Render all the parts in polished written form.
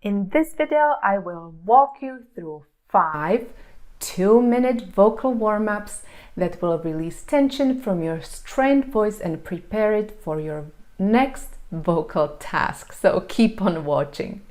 In this video, I will walk you through 5 2-minute vocal warm-ups that will release tension from your strained voice and prepare it for your next vocal task. So keep on watching.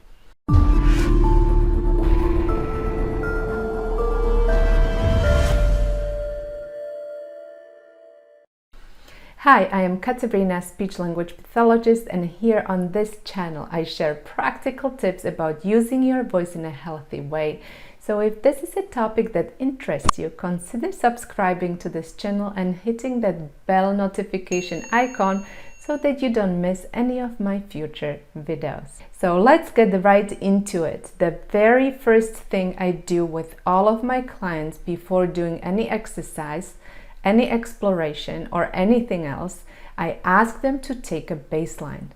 Hi, I am Katarina, speech-language pathologist, and here on this channel I share practical tips about using your voice in a healthy way. So if this is a topic that interests you, consider subscribing to this channel and hitting that bell notification icon so that you don't miss any of my future videos. So let's get right into it. The very first thing I do with all of my clients before doing any exercise, any exploration, or anything else, I ask them to take a baseline.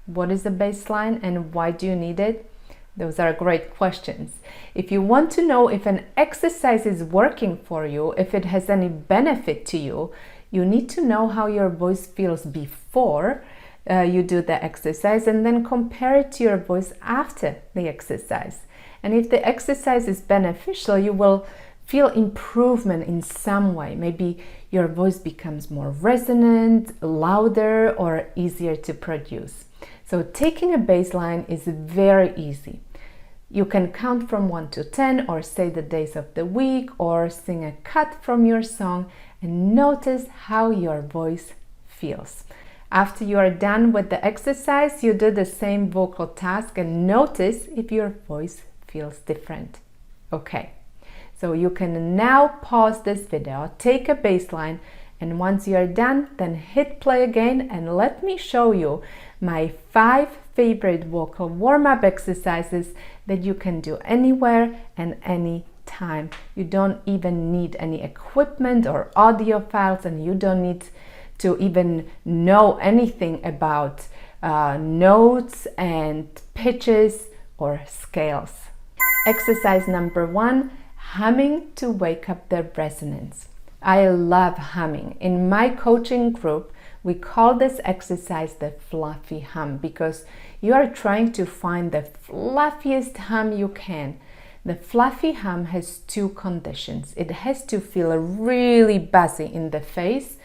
What is a baseline and why do you need it? Those are great questions. If you want to know if an exercise is working for you, if it has any benefit to you, you need to know how your voice feels before you do the exercise and then compare it to your voice after the exercise. And if the exercise is beneficial, you will feel improvement in some way. Maybe your voice becomes more resonant, louder, or easier to produce. So taking a baseline is very easy. You can count from 1 to 10 or say the days of the week or sing a cut from your song and notice how your voice feels. After you are done with the exercise, you do the same vocal task and notice if your voice feels different. Okay. So you can now pause this video, take a baseline, and once you are done, then hit play again and let me show you my 5 favorite vocal warm-up exercises that you can do anywhere and any time. You don't even need any equipment or audio files, and you don't need to even know anything about notes and pitches or scales. Exercise number 1. Humming to wake up the resonance. I love humming. In my coaching group, we call this exercise the fluffy hum because you are trying to find the fluffiest hum you can. The fluffy hum has 2 conditions. It has to feel really buzzy in the face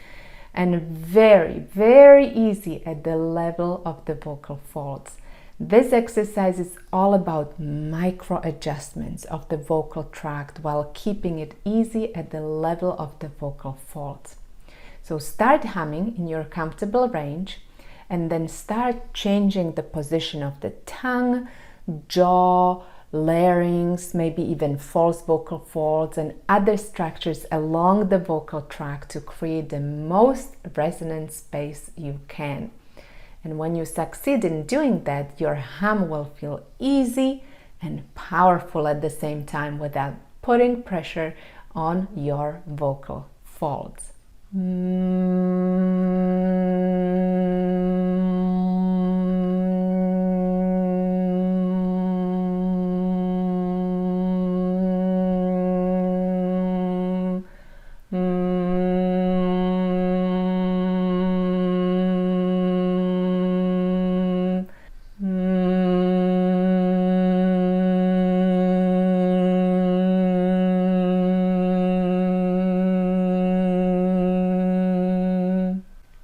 and very, very easy at the level of the vocal folds. This exercise is all about micro adjustments of the vocal tract while keeping it easy at the level of the vocal folds. So start humming in your comfortable range and then start changing the position of the tongue, jaw, larynx, maybe even false vocal folds and other structures along the vocal tract to create the most resonant space you can. And when you succeed in doing that, your hum will feel easy and powerful at the same time without putting pressure on your vocal folds.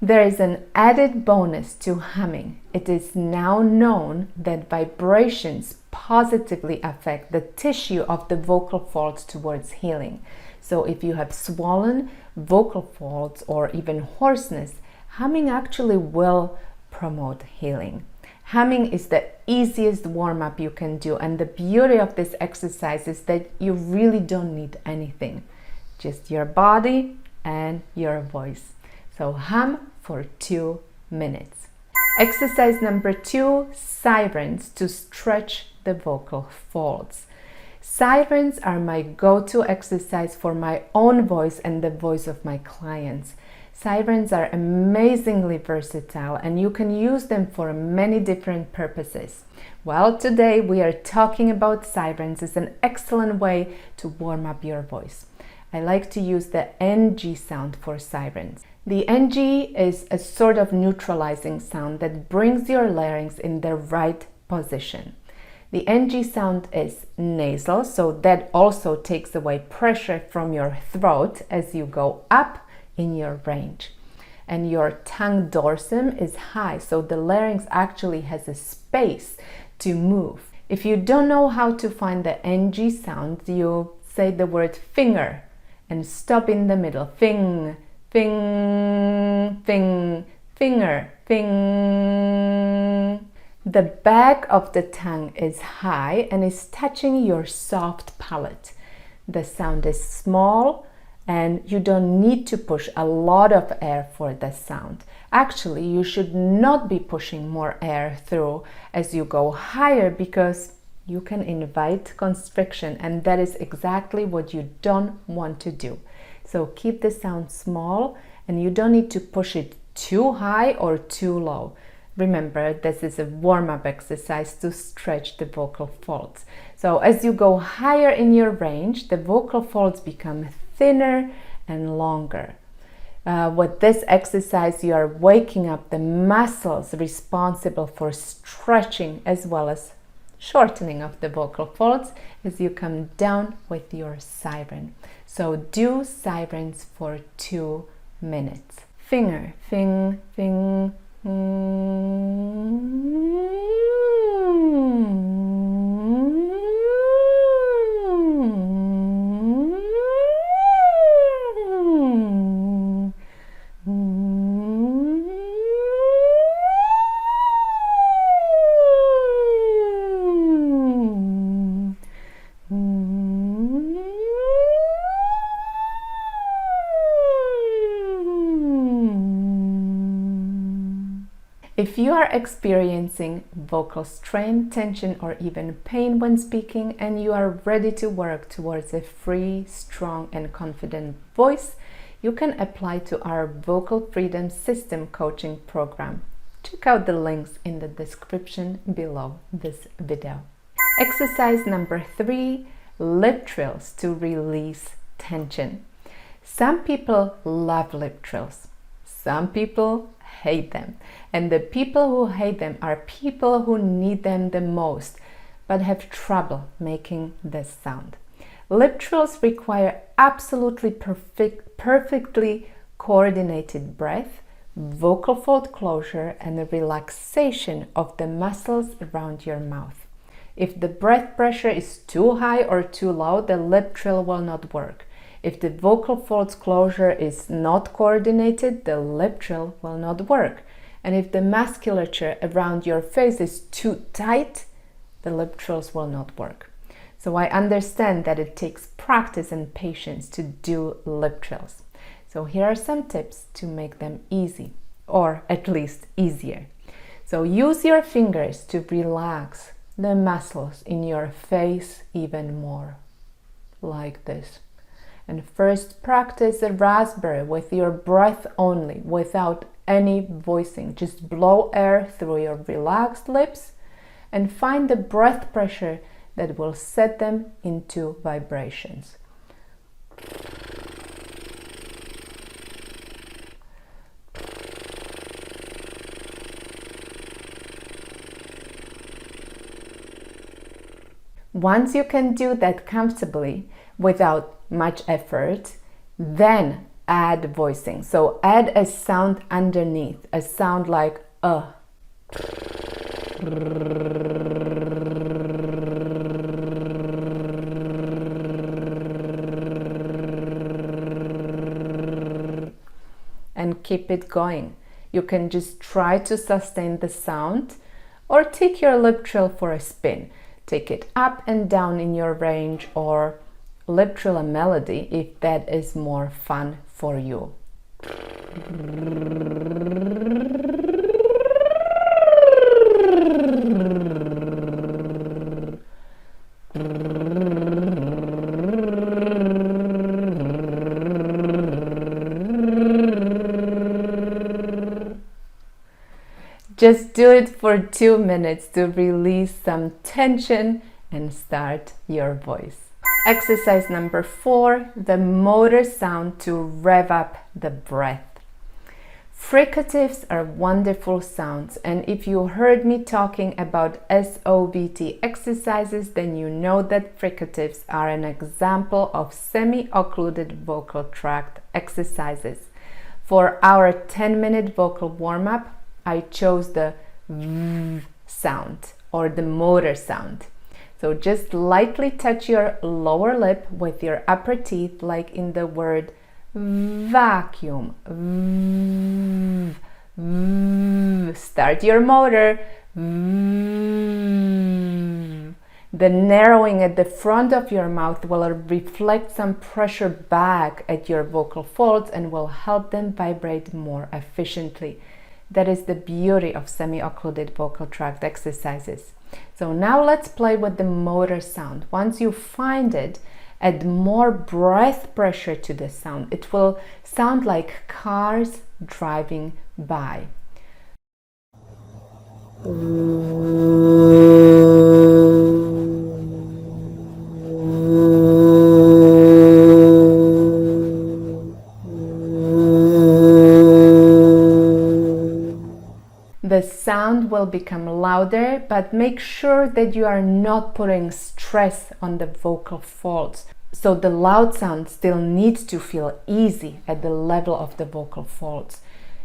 There is an added bonus to humming. It is now known that vibrations positively affect the tissue of the vocal folds towards healing. So if you have swollen vocal folds or even hoarseness, humming actually will promote healing. Humming is the easiest warm-up you can do, and the beauty of this exercise is that you really don't need anything, just your body and your voice. So hum for 2 minutes. Exercise number 2, sirens to stretch the vocal folds. Sirens are my go-to exercise for my own voice and the voice of my clients. Sirens are amazingly versatile and you can use them for many different purposes. Well, today we are talking about sirens as an excellent way to warm up your voice. I like to use the NG sound for sirens. The NG is a sort of neutralizing sound that brings your larynx in the right position. The NG sound is nasal, so that also takes away pressure from your throat as you go up in your range. And your tongue dorsum is high, so the larynx actually has a space to move. If you don't know how to find the NG sound, you say the word finger and stop in the middle. Fing, fing, fing, finger, fing. The back of the tongue is high and is touching your soft palate. The sound is small and you don't need to push a lot of air for the sound. Actually, you should not be pushing more air through as you go higher because you can invite constriction, and that is exactly what you don't want to do. So keep the sound small and you don't need to push it too high or too low. Remember, this is a warm-up exercise to stretch the vocal folds. So as you go higher in your range, the vocal folds become thinner and longer. With this exercise, you are waking up the muscles responsible for stretching as well as shortening of the vocal folds as you come down with your siren. So do sirens for 2 minutes. Finger, fing, fing, If you are experiencing vocal strain, tension, or even pain when speaking, and you are ready to work towards a free, strong, and confident voice, you can apply to our Vocal Freedom System coaching program. Check out the links in the description below this video. Exercise number 3, lip trills to release tension. Some people love lip trills. Some people hate them. And the people who hate them are people who need them the most, but have trouble making this sound. Lip trills require absolutely perfectly coordinated breath, vocal fold closure, and the relaxation of the muscles around your mouth. If the breath pressure is too high or too low, the lip trill will not work. If the vocal folds closure is not coordinated, the lip trill will not work. And if the musculature around your face is too tight, the lip trills will not work. So I understand that it takes practice and patience to do lip trills. So here are some tips to make them easy, or at least easier. So use your fingers to relax the muscles in your face even more, like this. And first practice a raspberry with your breath only, without any voicing. Just blow air through your relaxed lips and find the breath pressure that will set them into vibrations. Once you can do that comfortably without much effort, then add voicing. So add a sound underneath, a sound like and keep it going. You can just try to sustain the sound or take your lip trill for a spin. Take it up and down in your range, or lip trill a melody if that is more fun for you. Just do it for 2 minutes to release some tension and start your voice. Exercise number 4, the motor sound to rev up the breath. Fricatives are wonderful sounds, and if you heard me talking about SOVT exercises, then you know that fricatives are an example of semi-occluded vocal tract exercises. For our 10-minute vocal warm-up, I chose the V sound or the motor sound. So just lightly touch your lower lip with your upper teeth, like in the word vacuum. Start your motor. The narrowing at the front of your mouth will reflect some pressure back at your vocal folds and will help them vibrate more efficiently. That is the beauty of semi-occluded vocal tract exercises. So now let's play with the motor sound. Once you find it, add more breath pressure to the sound. It will sound like cars driving by. The sound will become louder, but make sure that you are not putting stress on the vocal folds. So the loud sound still needs to feel easy at the level of the vocal folds.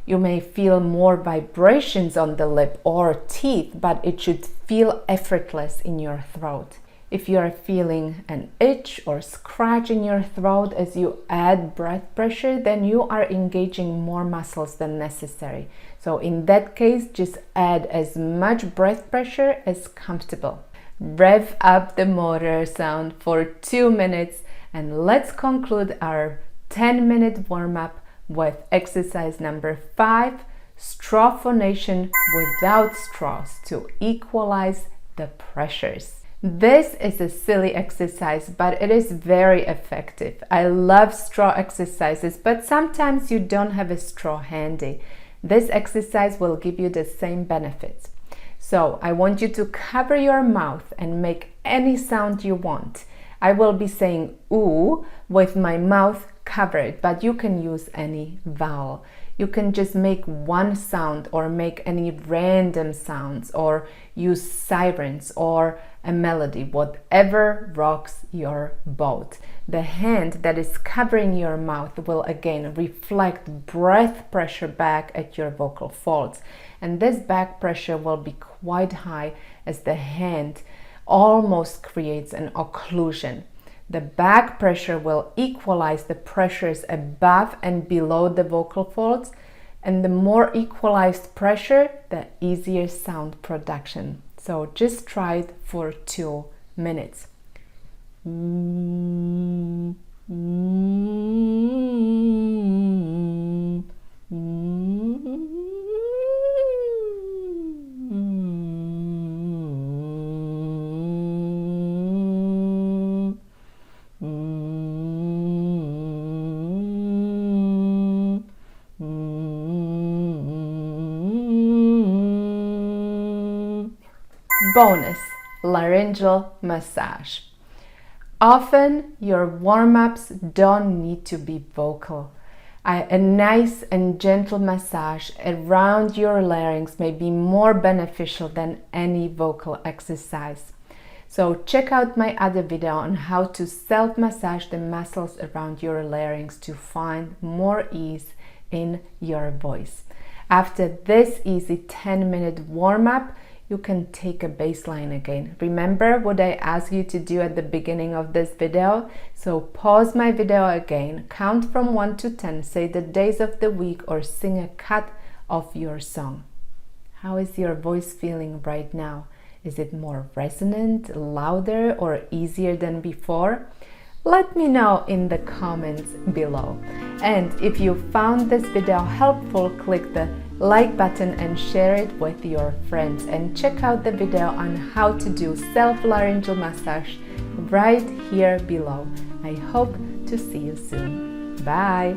You may feel more vibrations on the lip or teeth, but it should feel effortless in your throat. If you are feeling an itch or scratch in your throat as you add breath pressure, then you are engaging more muscles than necessary. So in that case, just add as much breath pressure as comfortable. Rev up the motor sound for 2 minutes, and let's conclude our 10-minute warm-up with exercise number 5, straw phonation without straws to equalize the pressures. This is a silly exercise, but it is very effective. I love straw exercises, but sometimes you don't have a straw handy. This exercise will give you the same benefits. So I want you to cover your mouth and make any sound you want. I will be saying ooh with my mouth covered, but you can use any vowel. You can just make one sound or make any random sounds or use sirens or a melody, whatever rocks your boat. The hand that is covering your mouth will again reflect breath pressure back at your vocal folds. And this back pressure will be quite high as the hand almost creates an occlusion. The back pressure will equalize the pressures above and below the vocal folds, and the more equalized pressure, the easier sound production. So just try it for 2 minutes. Bonus, laryngeal massage. Often your warm-ups don't need to be vocal. A nice and gentle massage around your larynx may be more beneficial than any vocal exercise. So check out my other video on how to self-massage the muscles around your larynx to find more ease in your voice. After this easy 10-minute warm-up, you can take a baseline again. Remember what I asked you to do at the beginning of this video? So pause my video again, count from 1 to 10, say the days of the week or sing a cut of your song. How is your voice feeling right now? Is it more resonant, louder, or easier than before? Let me know in the comments below. And if you found this video helpful, click the like button and share it with your friends, and check out the video on how to do self-laryngeal massage right here below. I hope to see you soon. Bye!